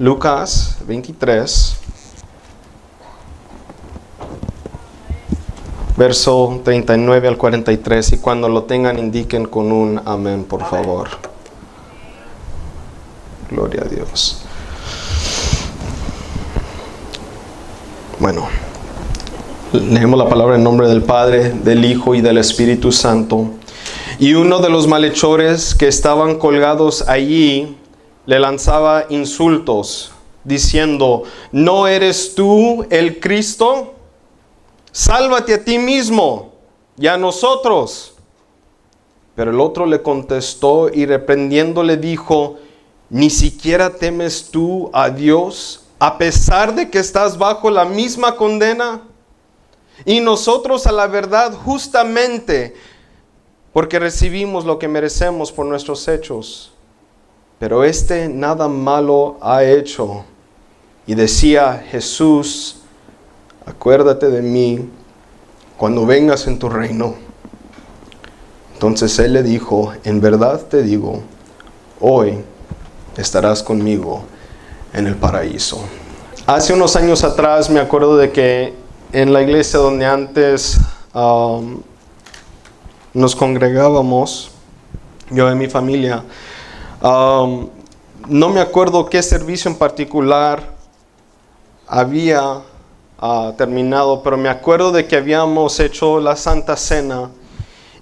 Lucas 23, verso 39 al 43, y cuando lo tengan indiquen con un amén, por favor. Gloria a Dios. Bueno, leemos la palabra en nombre del Padre, del Hijo y del Espíritu Santo. Y uno de los malhechores que estaban colgados allí le lanzaba insultos, diciendo: ¿no eres tú el Cristo? Sálvate a ti mismo y a nosotros. Pero el otro le contestó y reprendiéndole dijo: ¿ni siquiera temes tú a Dios, a pesar de que estás bajo la misma condena? Y nosotros a la verdad justamente, porque recibimos lo que merecemos por nuestros hechos. Pero este nada malo ha hecho. Y decía Jesús: acuérdate de mí cuando vengas en tu reino. Entonces él le dijo: en verdad te digo, hoy estarás conmigo en el paraíso. Hace unos años atrás me acuerdo de que en la iglesia donde antes nos congregábamos, yo y mi familia, no me acuerdo qué servicio en particular había terminado, pero me acuerdo de que habíamos hecho la Santa Cena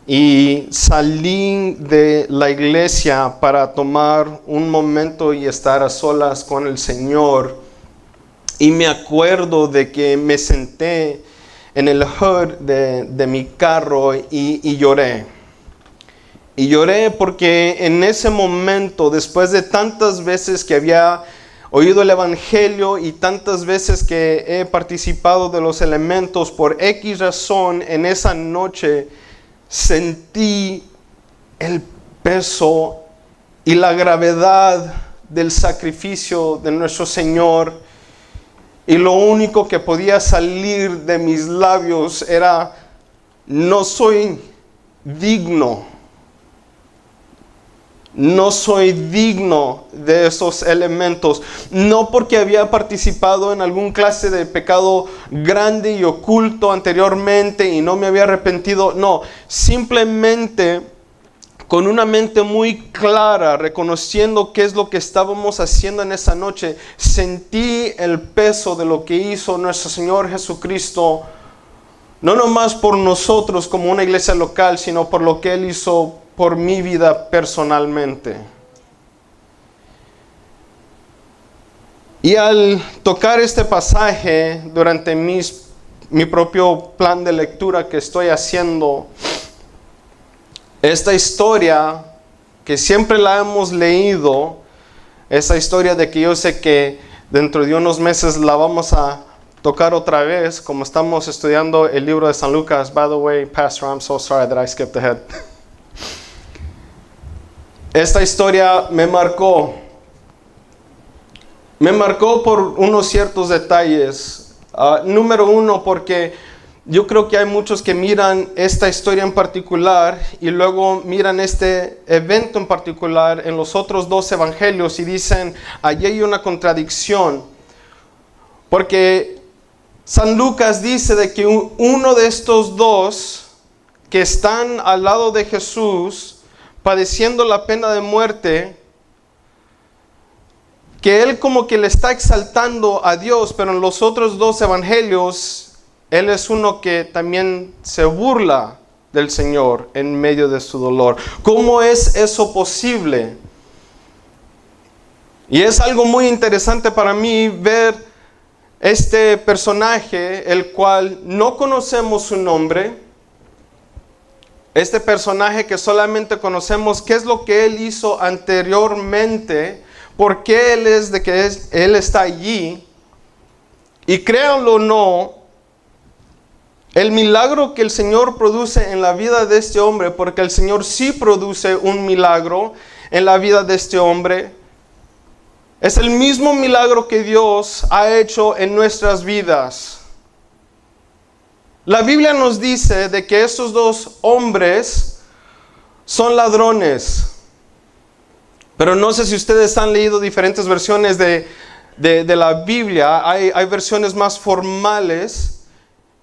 y salí de la iglesia para tomar un momento y estar a solas con el Señor. Y me acuerdo de que me senté en el hood de mi carro y lloré. Y lloré porque en ese momento, después de tantas veces que había oído el Evangelio y tantas veces que he participado de los elementos, por X razón, en esa noche sentí el peso y la gravedad del sacrificio de nuestro Señor. Y lo único que podía salir de mis labios era: no soy digno. No soy digno de esos elementos. No porque había participado en algún clase de pecado grande y oculto anteriormente y no me había arrepentido. No, simplemente con una mente muy clara, reconociendo qué es lo que estábamos haciendo en esa noche, sentí el peso de lo que hizo nuestro Señor Jesucristo, no nomás por nosotros como una iglesia local, sino por lo que Él hizo por mi vida personalmente. Y al tocar este pasaje durante mi propio plan de lectura que estoy haciendo, esta historia que siempre la hemos leído, esa historia de que yo sé que dentro de unos meses la vamos a tocar otra vez, como estamos estudiando el libro de San Lucas. By the way, Pastor, I'm so sorry that I skipped ahead. Esta historia me marcó por unos ciertos detalles. Número uno, porque yo creo que hay muchos que miran esta historia en particular y luego miran este evento en particular en los otros dos evangelios y dicen: allí hay una contradicción. Porque San Lucas dice de que uno de estos dos que están al lado de Jesús padeciendo la pena de muerte, que él como que le está exaltando a Dios, pero en los otros dos evangelios él es uno que también se burla del Señor en medio de su dolor. ¿Cómo es eso posible? Y es algo muy interesante para mí ver este personaje, el cual no conocemos su nombre. Este personaje que solamente conocemos qué es lo que él hizo anteriormente, por qué él está allí. Y créanlo o no, el milagro que el Señor produce en la vida de este hombre, porque el Señor sí produce un milagro en la vida de este hombre, es el mismo milagro que Dios ha hecho en nuestras vidas. La Biblia nos dice de que estos dos hombres son ladrones. Pero no sé si ustedes han leído diferentes versiones de de la Biblia, hay versiones más formales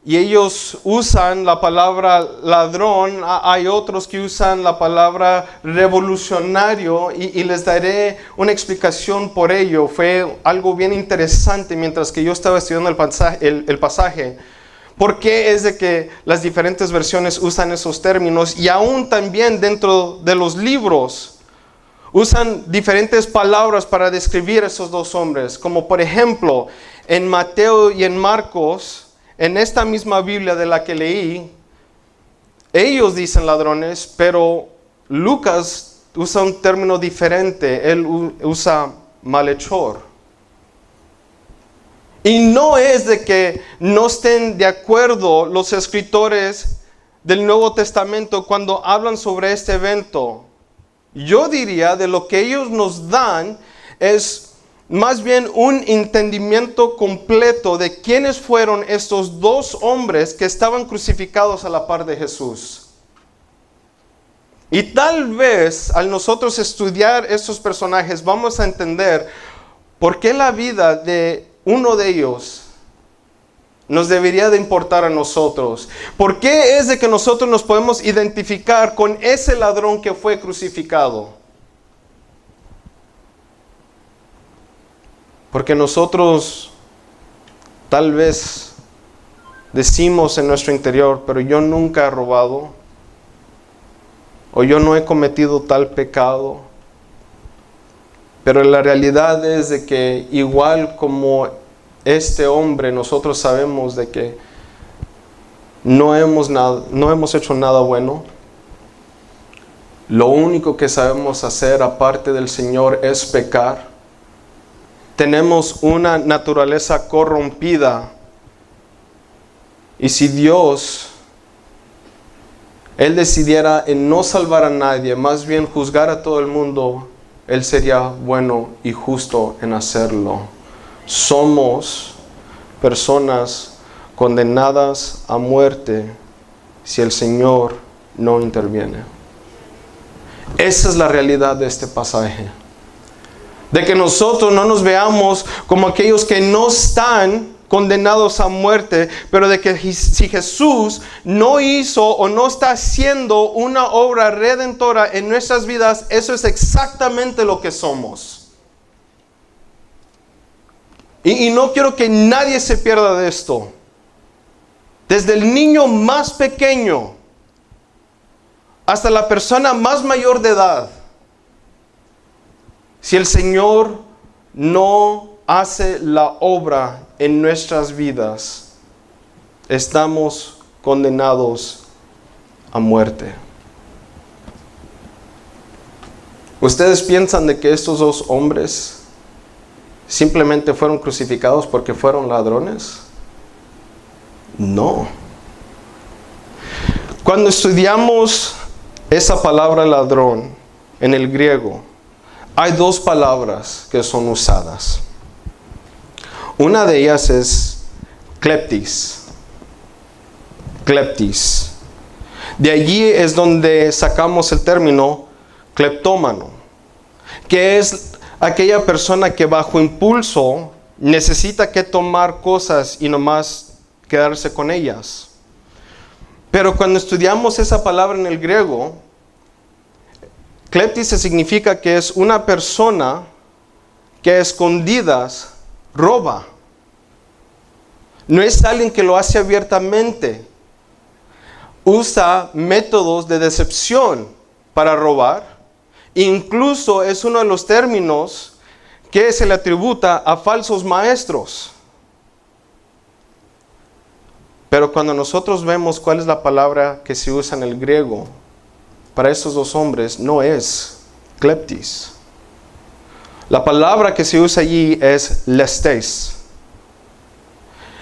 y ellos usan la palabra ladrón. Hay otros que usan la palabra revolucionario y les daré una explicación por ello. Fue algo bien interesante mientras que yo estaba estudiando el pasaje. ¿Por qué es de que las diferentes versiones usan esos términos? Y aún también dentro de los libros usan diferentes palabras para describir a esos dos hombres. Como por ejemplo, en Mateo y en Marcos, en esta misma Biblia de la que leí, ellos dicen ladrones, pero Lucas usa un término diferente. Él usa malhechor. Y no es de que no estén de acuerdo los escritores del Nuevo Testamento cuando hablan sobre este evento. Yo diría de lo que ellos nos dan es más bien un entendimiento completo de quiénes fueron estos dos hombres que estaban crucificados a la par de Jesús. Y tal vez al nosotros estudiar estos personajes vamos a entender por qué la vida de uno de ellos nos debería de importar a nosotros. ¿Por qué es de que nosotros nos podemos identificar con ese ladrón que fue crucificado? Porque nosotros tal vez decimos en nuestro interior, pero yo nunca he robado, o yo no he cometido tal pecado. Pero la realidad es de que igual como este hombre, nosotros sabemos de que no hemos hecho nada bueno. Lo único que sabemos hacer aparte del Señor es pecar. Tenemos una naturaleza corrompida. Y si Dios, Él decidiera en no salvar a nadie, más bien juzgar a todo el mundo, Él sería bueno y justo en hacerlo. Somos personas condenadas a muerte si el Señor no interviene. Esa es la realidad de este pasaje. De que nosotros no nos veamos como aquellos que no están condenados a muerte, pero de que si Jesús no hizo o no está haciendo una obra redentora en nuestras vidas, eso es exactamente lo que somos. Y no quiero que nadie se pierda de esto. Desde el niño más pequeño hasta la persona más mayor de edad, si el Señor no hace la obra en nuestras vidas, estamos condenados a muerte. ¿Ustedes piensan de que estos dos hombres simplemente fueron crucificados porque fueron ladrones? No. Cuando estudiamos esa palabra ladrón en el griego, hay dos palabras que son usadas. Una de ellas es kleptis. Kleptis. De allí es donde sacamos el término cleptómano, que es aquella persona que bajo impulso necesita que tomar cosas y nomás quedarse con ellas. Pero cuando estudiamos esa palabra en el griego, kleptis significa que es una persona que a escondidas roba. No es alguien que lo hace abiertamente. Usa métodos de decepción para robar. Incluso es uno de los términos que se le atributa a falsos maestros. Pero cuando nosotros vemos cuál es la palabra que se usa en el griego para estos dos hombres, no es kleptis. La palabra que se usa allí es lestes.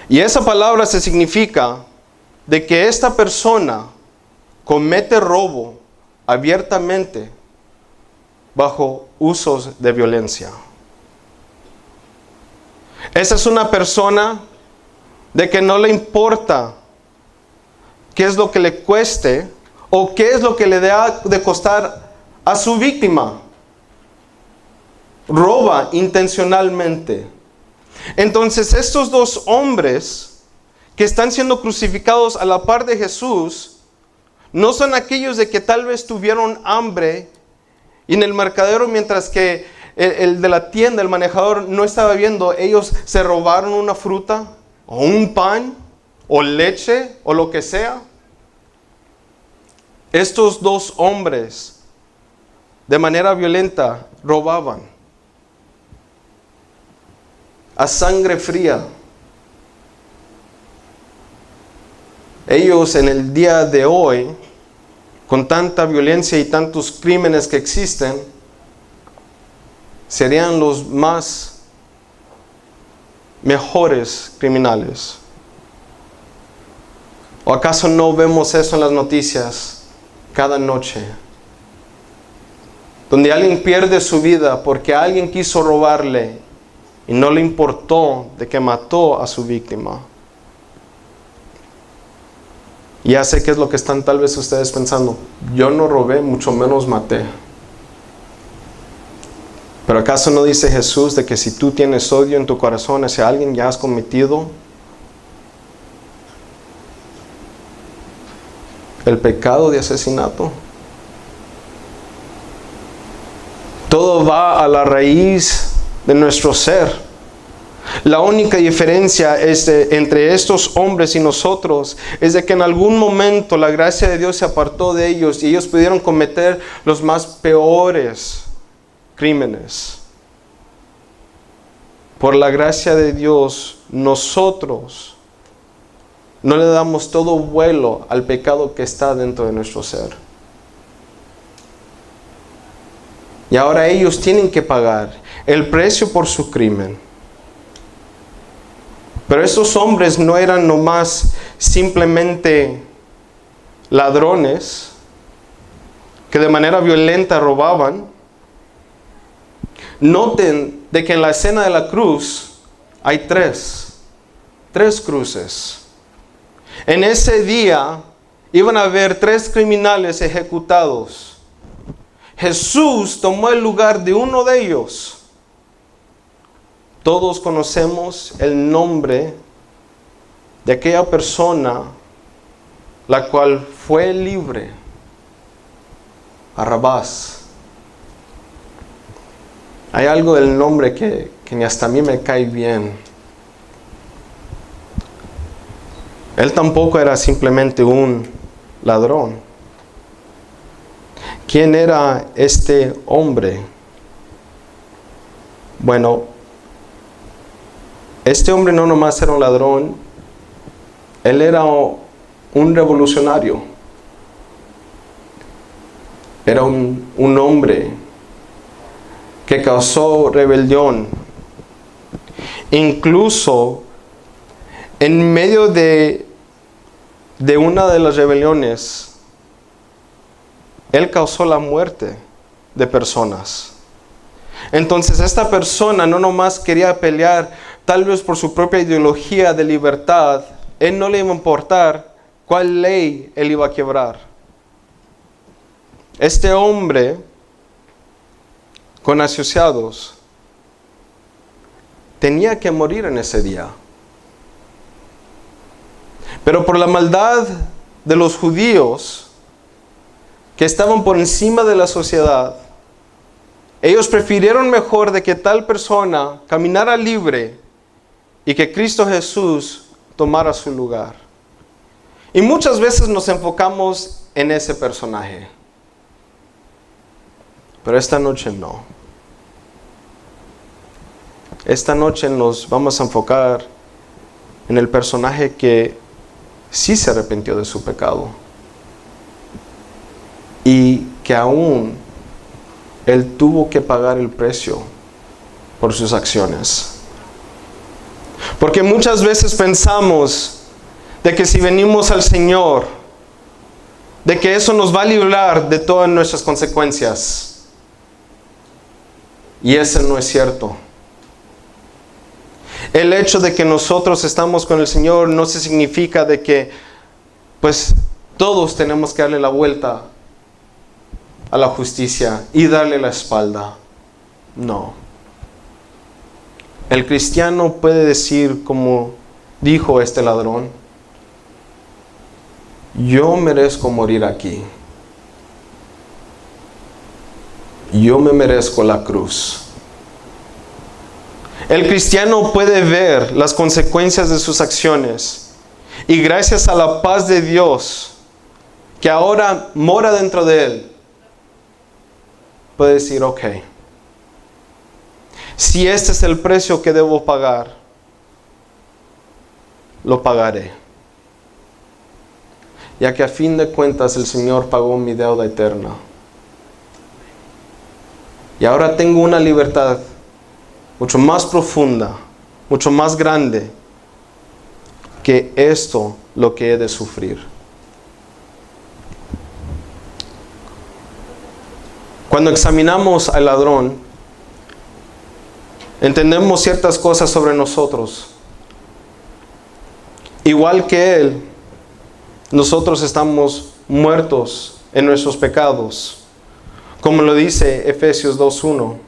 Y esa palabra se significa de que esta persona comete robo abiertamente bajo usos de violencia. Esa es una persona de que no le importa qué es lo que le cueste o qué es lo que le da de costar a su víctima. Roba intencionalmente Entonces estos dos hombres que están siendo crucificados a la par de Jesús, no son aquellos de que tal vez tuvieron hambre y en el mercadero, mientras que el de la tienda, el manejador, no estaba viendo, ellos se robaron una fruta o un pan o leche o lo que sea. Estos dos hombres de manera violenta robaban a sangre fría. Ellos en el día de hoy, con tanta violencia y tantos crímenes que existen, serían los más mejores criminales. ¿O acaso no vemos eso en las noticias cada noche? Donde alguien pierde su vida porque alguien quiso robarle y no le importó de que mató a su víctima. Ya sé qué es lo que están tal vez ustedes pensando. Yo no robé, mucho menos maté. Pero ¿acaso no dice Jesús de que si tú tienes odio en tu corazón hacia alguien, ya has cometido el pecado de asesinato? Todo va a la raíz de nuestro ser. La única diferencia entre estos hombres y nosotros es de que en algún momento la gracia de Dios se apartó de ellos y ellos pudieron cometer los más peores crímenes. Por la gracia de Dios, nosotros no le damos todo vuelo al pecado que está dentro de nuestro ser. Y ahora ellos tienen que pagar el precio por su crimen. Pero estos hombres no eran nomás simplemente ladrones que de manera violenta robaban. Noten de que en la escena de la cruz hay tres cruces. En ese día iban a haber 3 criminales ejecutados. Jesús tomó el lugar de uno de ellos. Todos conocemos el nombre de aquella persona la cual fue libre, Barrabás. Hay algo del nombre que ni hasta a mí me cae bien. Él tampoco era simplemente un ladrón. ¿Quién era este hombre? Bueno, este hombre no nomás era un ladrón, él era un revolucionario. Era un hombre que causó rebelión. Incluso en medio de una de las rebeliones, él causó la muerte de personas. Entonces esta persona no nomás quería pelear tal vez por su propia ideología de libertad. Él no le iba a importar cuál ley él iba a quebrar. Este hombre con asociados tenía que morir en ese día. Pero por la maldad de los judíos que estaban por encima de la sociedad, ellos prefirieron mejor de que tal persona caminara libre y que Cristo Jesús tomara su lugar. Y muchas veces nos enfocamos en ese personaje. Pero esta noche no. Esta noche nos vamos a enfocar en el personaje que sí se arrepintió de su pecado. Y que aún él tuvo que pagar el precio por sus acciones. Porque muchas veces pensamos de que si venimos al Señor, de que eso nos va a librar de todas nuestras consecuencias. Y eso no es cierto. El hecho de que nosotros estamos con el Señor no se significa de que pues todos tenemos que darle la vuelta a la justicia y darle la espalda. No. El cristiano puede decir, como dijo este ladrón, yo merezco morir aquí. Yo me merezco la cruz. El cristiano puede ver las consecuencias de sus acciones y gracias a la paz de Dios que ahora mora dentro de él, puede decir, ok, si este es el precio que debo pagar, lo pagaré. Ya que a fin de cuentas el Señor pagó mi deuda eterna. Y ahora tengo una libertad mucho más profunda, mucho más grande que esto lo que he de sufrir. Cuando examinamos al ladrón, entendemos ciertas cosas sobre nosotros. Igual que él, nosotros estamos muertos en nuestros pecados, como lo dice Efesios 2:1.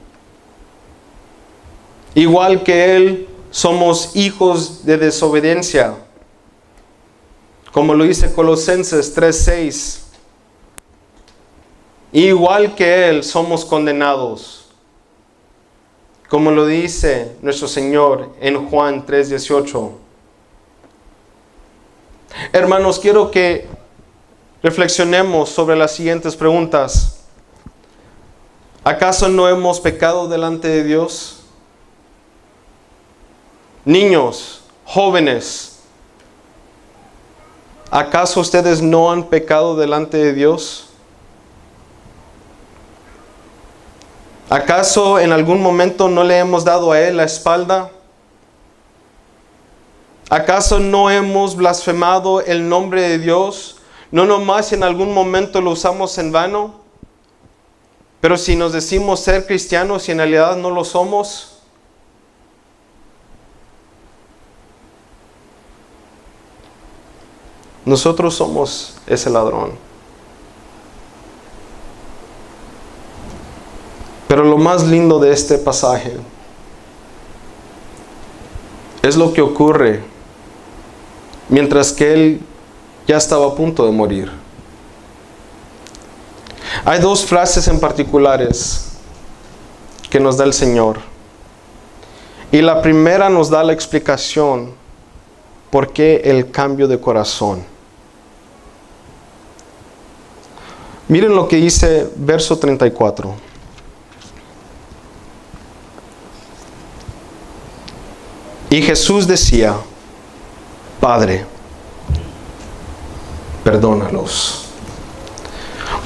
Igual que él, somos hijos de desobediencia, como lo dice Colosenses 3:6. Igual que él, somos condenados, como lo dice nuestro Señor en Juan 3:18. Hermanos, quiero que reflexionemos sobre las siguientes preguntas. ¿Acaso no hemos pecado delante de Dios? Niños, jóvenes, ¿acaso ustedes no han pecado delante de Dios? ¿Acaso en algún momento no le hemos dado a Él la espalda? ¿Acaso no hemos blasfemado el nombre de Dios? No nomás en algún momento lo usamos en vano, pero si nos decimos ser cristianos y en realidad no lo somos. Nosotros somos ese ladrón. Pero lo más lindo de este pasaje es lo que ocurre mientras que él ya estaba a punto de morir. Hay dos frases en particulares que nos da el Señor. Y la primera nos da la explicación por qué el cambio de corazón. Miren lo que dice verso 34. Y Jesús decía, Padre, perdónalos,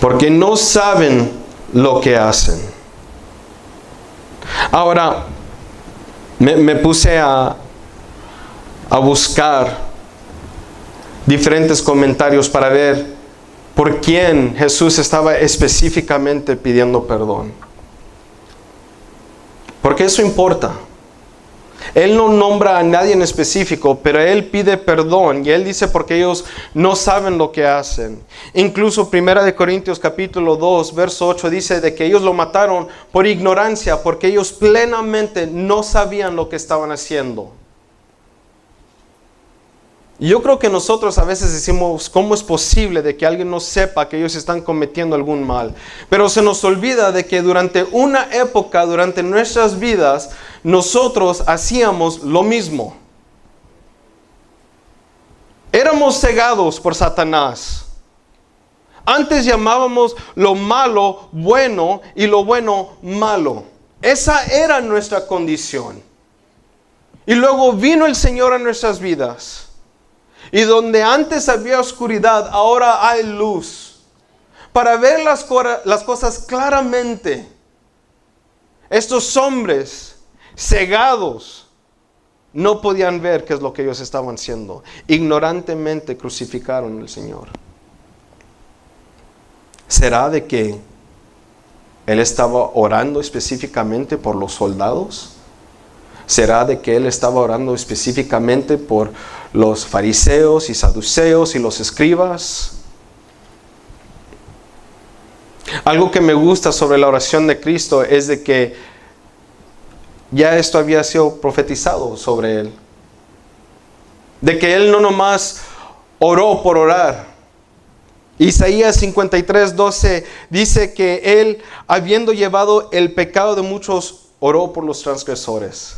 porque no saben lo que hacen. Ahora, me puse a buscar diferentes comentarios para ver por quién Jesús estaba específicamente pidiendo perdón. Porque eso importa. Él no nombra a nadie en específico, pero Él pide perdón y Él dice porque ellos no saben lo que hacen. Incluso 1 Corintios capítulo 2, verso 8 dice de que ellos lo mataron por ignorancia, porque ellos plenamente no sabían lo que estaban haciendo. Yo creo que nosotros a veces decimos, ¿cómo es posible de que alguien no sepa que ellos están cometiendo algún mal? Pero se nos olvida de que durante una época, durante nuestras vidas, nosotros hacíamos lo mismo. Éramos cegados por Satanás. Antes llamábamos lo malo bueno y lo bueno malo. Esa era nuestra condición. Y luego vino el Señor a nuestras vidas. Y donde antes había oscuridad, ahora hay luz. Para ver las cosas claramente. Estos hombres cegados no podían ver qué es lo que ellos estaban haciendo. Ignorantemente crucificaron al Señor. ¿Será de que Él estaba orando específicamente por los soldados? ¿Será de que Él estaba orando específicamente por los fariseos y saduceos y los escribas? Algo que me gusta sobre la oración de Cristo es de que ya esto había sido profetizado sobre él. De que él no nomás oró por orar. Isaías 53:12 dice que él, habiendo llevado el pecado de muchos, oró por los transgresores.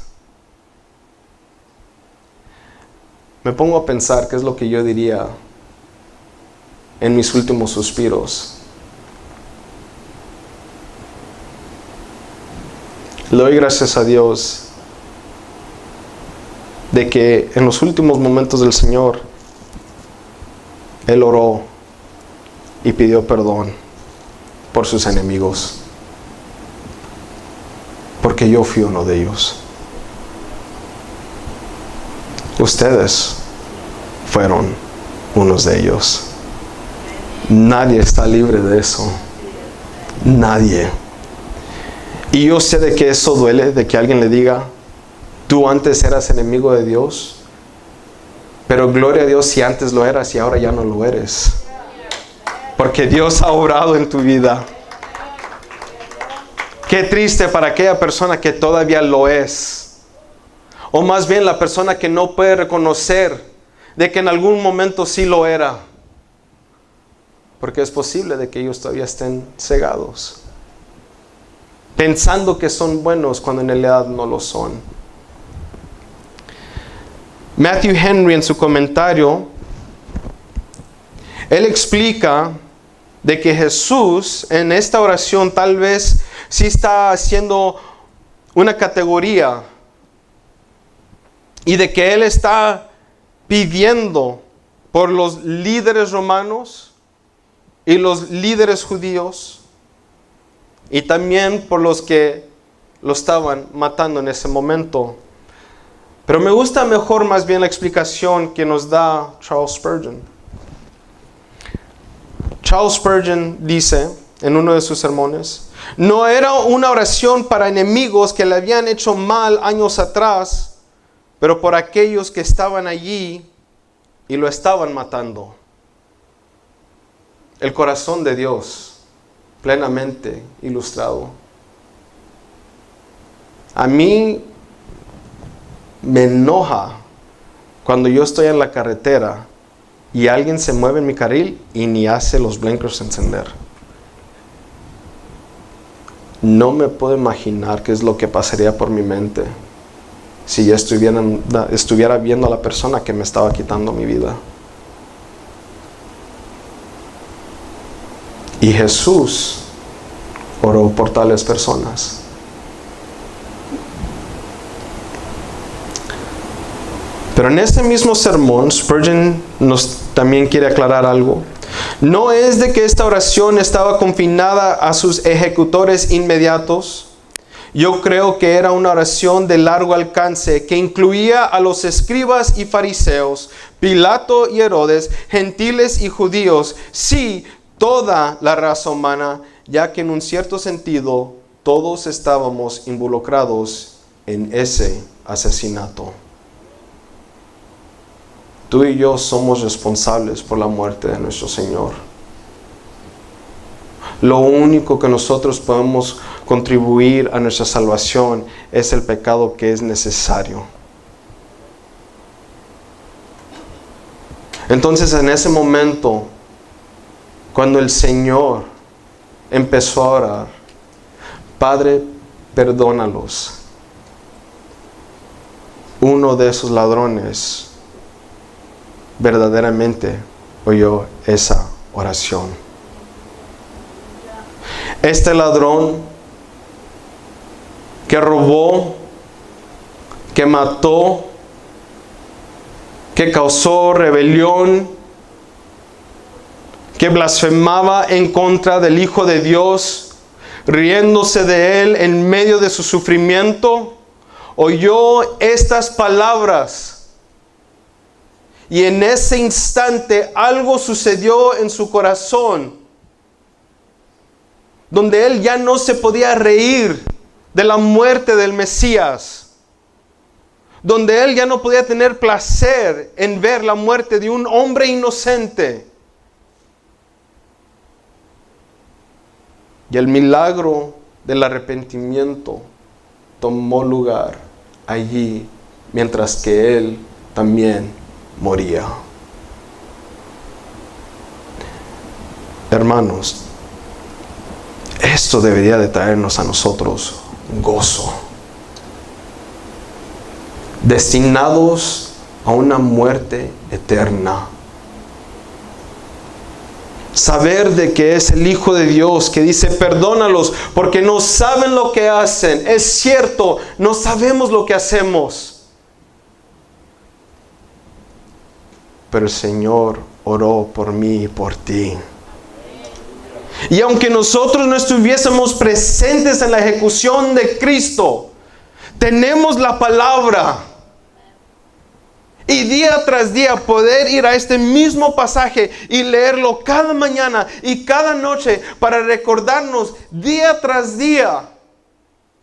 Me pongo a pensar qué es lo que yo diría en mis últimos suspiros. Le doy gracias a Dios de que en los últimos momentos del Señor, Él oró y pidió perdón por sus enemigos, porque yo fui uno de ellos. Ustedes fueron unos de ellos. Nadie está libre de eso. Nadie. Y yo sé de que eso duele, de que alguien le diga, tú antes eras enemigo de Dios, pero gloria a Dios si antes lo eras y ahora ya no lo eres. Porque Dios ha obrado en tu vida. Qué triste para aquella persona que todavía lo es. O más bien la persona que no puede reconocer de que en algún momento sí lo era. Porque es posible de que ellos todavía estén cegados, pensando que son buenos cuando en realidad no lo son. Matthew Henry, en su comentario, él explica de que Jesús en esta oración tal vez sí está haciendo una categoría y de que él está pidiendo por los líderes romanos y los líderes judíos y también por los que lo estaban matando en ese momento. Pero me gusta mejor más bien la explicación que nos da Charles Spurgeon. Charles Spurgeon dice en uno de sus sermones, no era una oración para enemigos que le habían hecho mal años atrás, pero por aquellos que estaban allí y lo estaban matando. El corazón de Dios plenamente ilustrado. A mí me enoja cuando yo estoy en la carretera y alguien se mueve en mi carril y ni hace los blinkers encender. No me puedo imaginar qué es lo que pasaría por mi mente si yo estuviera viendo a la persona que me estaba quitando mi vida. Y Jesús oró por tales personas. Pero en ese mismo sermón, Spurgeon nos también quiere aclarar algo. No es de que esta oración estaba confinada a sus ejecutores inmediatos. Yo creo que era una oración de largo alcance que incluía a los escribas y fariseos, Pilato y Herodes, gentiles y judíos, sí, toda la raza humana, ya que en un cierto sentido todos estábamos involucrados en ese asesinato. Tú y yo somos responsables por la muerte de nuestro Señor. Lo único que nosotros podemos contribuir a nuestra salvación es el pecado que es necesario. Entonces, en ese momento, cuando el Señor empezó a orar, Padre, perdónalos. Uno de esos ladrones verdaderamente oyó esa oración. Este ladrón que robó, que mató, que causó rebelión, que blasfemaba en contra del Hijo de Dios, riéndose de él en medio de su sufrimiento, oyó estas palabras. Y en ese instante algo sucedió en su corazón, donde él ya no se podía reír de la muerte del Mesías, donde él ya no podía tener placer en ver la muerte de un hombre inocente. Y el milagro del arrepentimiento tomó lugar allí mientras que Él también moría. Hermanos, esto debería de traernos a nosotros gozo. Destinados a una muerte eterna. Saber de que es el Hijo de Dios que dice, perdónalos porque no saben lo que hacen. Es cierto, no sabemos lo que hacemos. Pero el Señor oró por mí y por ti. Y aunque nosotros no estuviésemos presentes en la ejecución de Cristo, tenemos la palabra. Y día tras día poder ir a este mismo pasaje y leerlo cada mañana y cada noche para recordarnos día tras día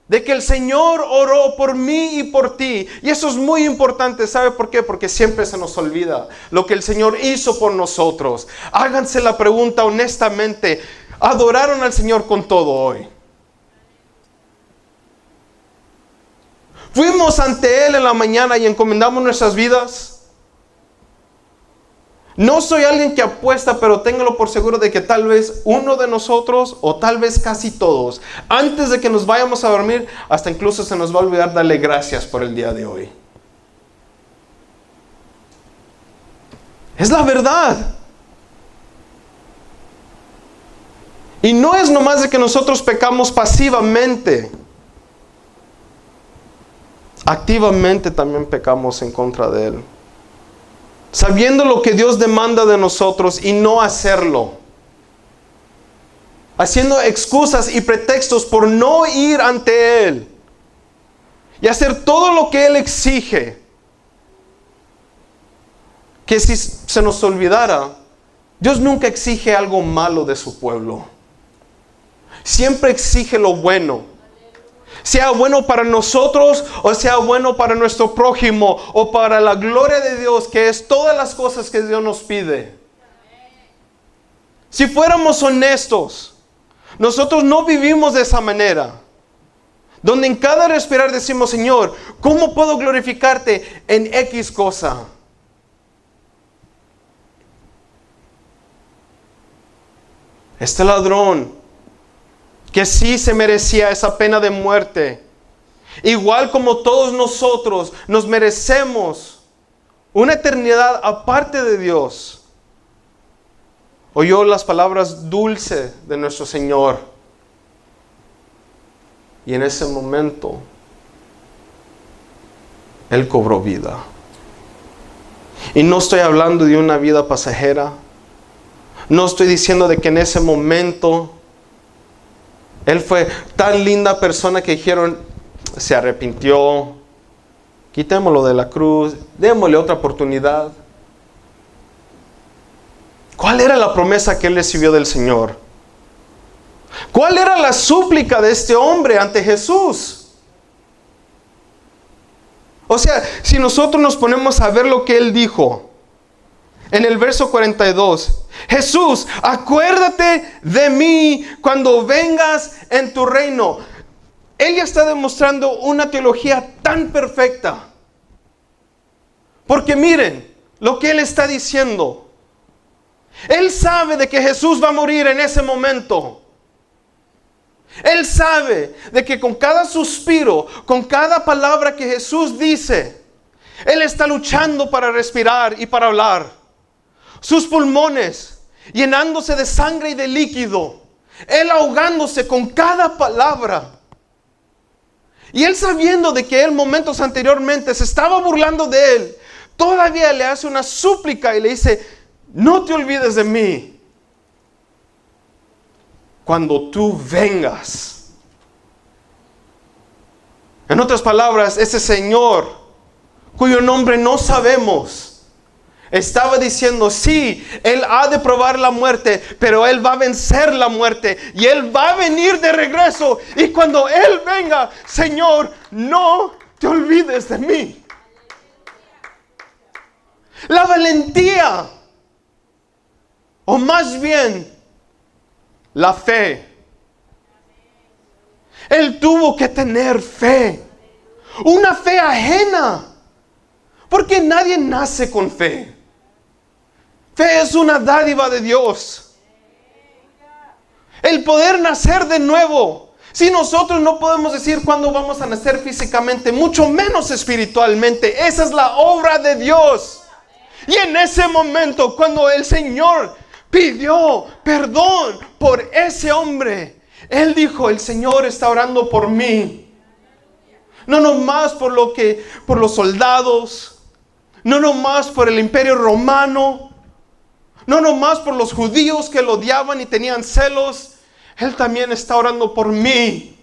de que el Señor oró por mí y por ti. Y eso es muy importante. ¿Sabe por qué? Porque siempre se nos olvida lo que el Señor hizo por nosotros. Háganse la pregunta honestamente. ¿Adoraron al Señor con todo hoy? ¿Fuimos ante Él en la mañana y encomendamos nuestras vidas? No soy alguien que apuesta, pero téngalo por seguro de que tal vez uno de nosotros, o tal vez casi todos, antes de que nos vayamos a dormir, hasta incluso se nos va a olvidar darle gracias por el día de hoy. Es la verdad. Y no es nomás de que nosotros pecamos pasivamente. Activamente también pecamos en contra de Él. Sabiendo lo que Dios demanda de nosotros y no hacerlo. Haciendo excusas y pretextos por no ir ante Él. Y hacer todo lo que Él exige. Que si se nos olvidara, Dios nunca exige algo malo de su pueblo. Siempre exige lo bueno. Sea bueno para nosotros o sea bueno para nuestro prójimo o para la gloria de Dios, que es todas las cosas que Dios nos pide. Si fuéramos honestos, nosotros no vivimos de esa manera. Donde en cada respirar decimos, Señor, ¿cómo puedo glorificarte en X cosa? Este ladrón que sí se merecía esa pena de muerte, igual como todos nosotros nos merecemos una eternidad aparte de Dios, oyó las palabras dulces de nuestro Señor. Y en ese momento Él cobró vida. Y no estoy hablando de una vida pasajera. No estoy diciendo de que en ese momento Él fue tan linda persona que dijeron, se arrepintió, quitémoslo de la cruz, démosle otra oportunidad. ¿Cuál era la promesa que él recibió del Señor? ¿Cuál era la súplica de este hombre ante Jesús? O sea, si nosotros nos ponemos a ver lo que él dijo, en el verso 42, Jesús, acuérdate de mí cuando vengas en tu reino. Él ya está demostrando una teología tan perfecta. Porque miren lo que él está diciendo. Él sabe de que Jesús va a morir en ese momento. Él sabe de que con cada suspiro, con cada palabra que Jesús dice, Él está luchando para respirar y para hablar. Sus pulmones llenándose de sangre y de líquido. Él ahogándose con cada palabra. Y él sabiendo de que él momentos anteriormente se estaba burlando de él, todavía le hace una súplica y le dice, no te olvides de mí cuando tú vengas. En otras palabras, ese Señor, cuyo nombre no sabemos, estaba diciendo, sí, Él ha de probar la muerte, pero Él va a vencer la muerte y Él va a venir de regreso. Y cuando Él venga, Señor, no te olvides de mí. La valentía, o más bien, la fe. Él tuvo que tener fe. Una fe ajena. Porque nadie nace con fe. Fe es una dádiva de Dios. El poder nacer de nuevo. Si nosotros no podemos decir cuándo vamos a nacer físicamente, mucho menos espiritualmente. Esa es la obra de Dios. Y en ese momento, cuando el Señor pidió perdón por ese hombre, Él dijo: el Señor está orando por mí. No nomás por los soldados, no nomás por el imperio romano, no nomás por los judíos que lo odiaban y tenían celos. Él también está orando por mí.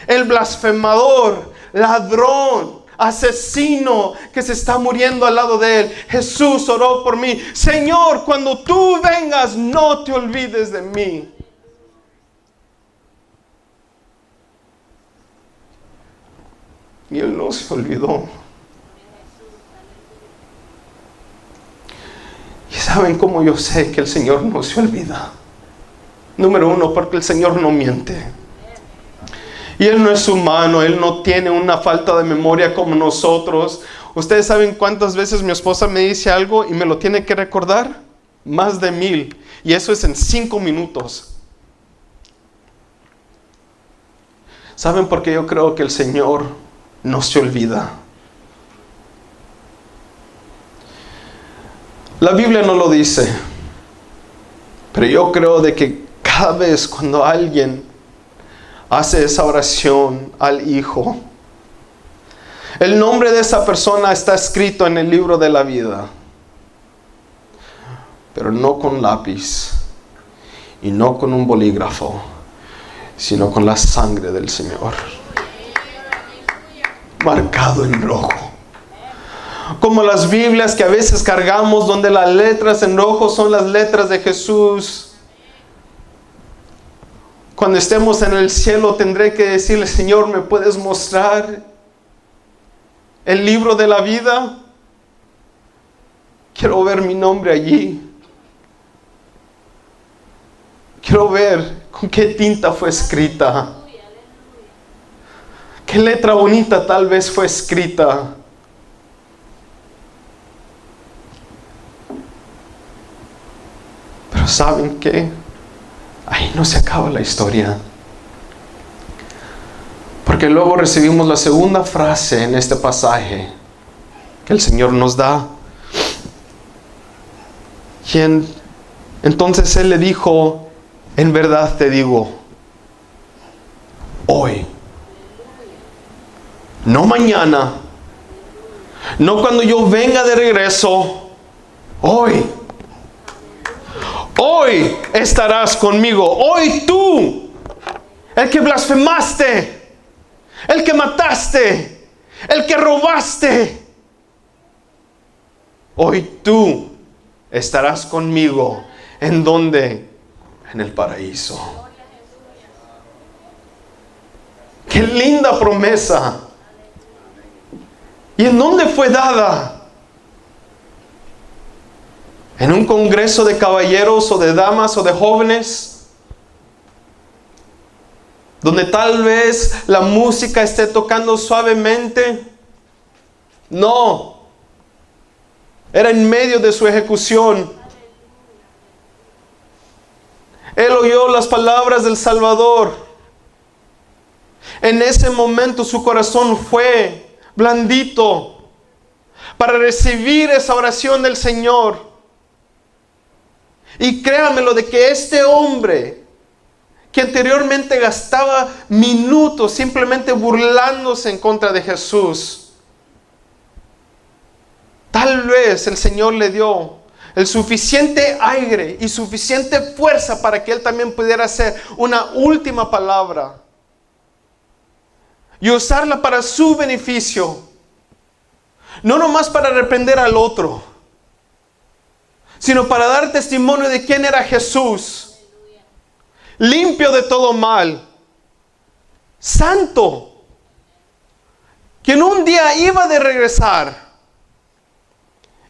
El blasfemador, ladrón, asesino que se está muriendo al lado de Él. Jesús oró por mí. Señor, cuando tú vengas, no te olvides de mí. Y Él no se olvidó. ¿Y saben cómo yo sé que el Señor no se olvida? Número uno, porque el Señor no miente. Y Él no es humano, Él no tiene una falta de memoria como nosotros. ¿Ustedes saben cuántas veces mi esposa me dice algo y me lo tiene que recordar? Más de 1000. Y eso es en 5 minutos. ¿Saben por qué yo creo que el Señor no se olvida? La Biblia no lo dice, pero yo creo de que cada vez cuando alguien hace esa oración al Hijo, el nombre de esa persona está escrito en el libro de la vida, pero no con lápiz y no con un bolígrafo, sino con la sangre del Señor, marcado en rojo. Como las Biblias que a veces cargamos, donde las letras en rojo son las letras de Jesús. Cuando estemos en el cielo tendré que decirle: Señor, ¿me puedes mostrar el libro de la vida? Quiero ver mi nombre allí. Quiero ver con qué tinta fue escrita. Qué letra bonita tal vez fue escrita. Pero ¿saben qué? Ahí no se acaba la historia. Porque luego recibimos la segunda frase en este pasaje que el Señor nos da. Y entonces Él le dijo: en verdad te digo, hoy, no mañana, no cuando yo venga de regreso, hoy estarás conmigo. Hoy tú, el que blasfemaste, el que mataste, el que robaste, hoy tú estarás conmigo. ¿En dónde? En el paraíso. ¡Qué linda promesa! ¿Y en dónde fue dada? ¿En un congreso de caballeros o de damas o de jóvenes? Donde tal vez la música esté tocando suavemente. No. Era en medio de su ejecución. Él oyó las palabras del Salvador. En ese momento su corazón fue blandito para recibir esa oración del Señor. Y créanmelo de que este hombre, que anteriormente gastaba minutos simplemente burlándose en contra de Jesús, tal vez el Señor le dio el suficiente aire y suficiente fuerza para que él también pudiera hacer una última palabra y usarla para su beneficio, no nomás para reprender al otro, sino para dar testimonio de quién era Jesús, limpio de todo mal, santo, quien un día iba de regresar.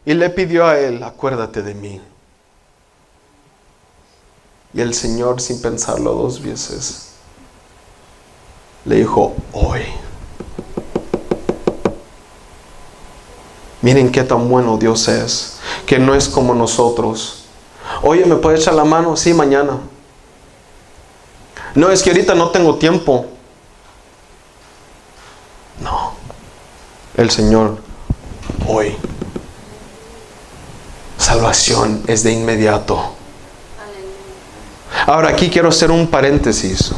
Y le pidió a él: acuérdate de mí. Y el Señor, sin pensarlo 2 veces, le dijo: hoy. Miren qué tan bueno Dios es, que no es como nosotros. Oye, ¿me puedes echar la mano? Sí, mañana. No, es que ahorita no tengo tiempo. No. El Señor, hoy. Salvación es de inmediato. Ahora aquí quiero hacer un paréntesis.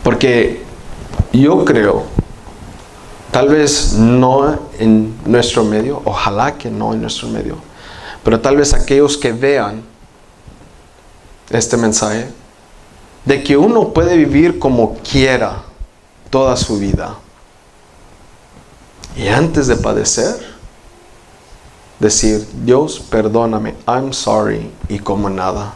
Porque yo creo, tal vez no en nuestro medio, ojalá que no en nuestro medio, pero tal vez aquellos que vean este mensaje, de que uno puede vivir como quiera toda su vida. Y antes de padecer, decir, Dios, perdóname, I'm sorry, y como nada.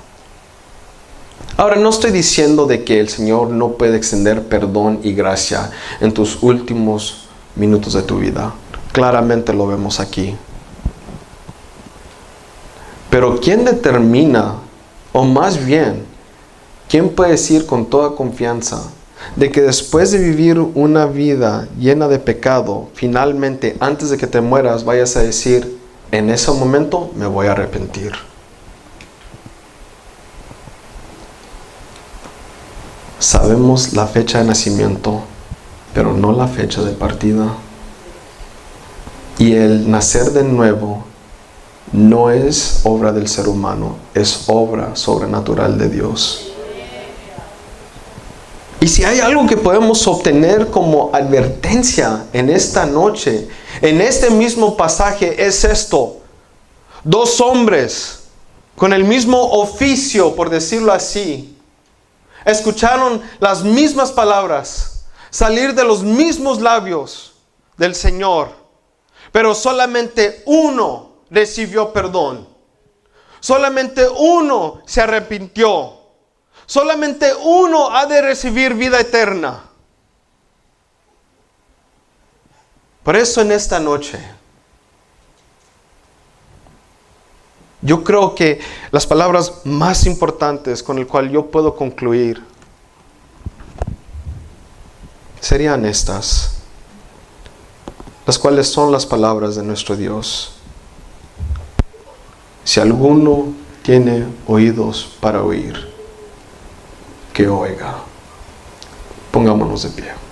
Ahora, no estoy diciendo de que el Señor no puede extender perdón y gracia en tus últimos minutos de tu vida. Claramente lo vemos aquí. Pero ¿quién determina, o más bien, quién puede decir con toda confianza de que después de vivir una vida llena de pecado, finalmente, antes de que te mueras, vayas a decir, en ese momento me voy a arrepentir? Sabemos la fecha de nacimiento, pero no la fecha de partida. Y el nacer de nuevo no es obra del ser humano, es obra sobrenatural de Dios. Y si hay algo que podemos obtener como advertencia en esta noche, en este mismo pasaje, es esto. Dos hombres con el mismo oficio, por decirlo así, escucharon las mismas palabras salir de los mismos labios del Señor, pero solamente uno recibió perdón. Solamente uno se arrepintió. Solamente uno ha de recibir vida eterna. Por eso en esta noche, yo creo que las palabras más importantes con las cuales yo puedo concluir serían estas, las cuales son las palabras de nuestro Dios. Si alguno tiene oídos para oír, que oiga. Pongámonos de pie.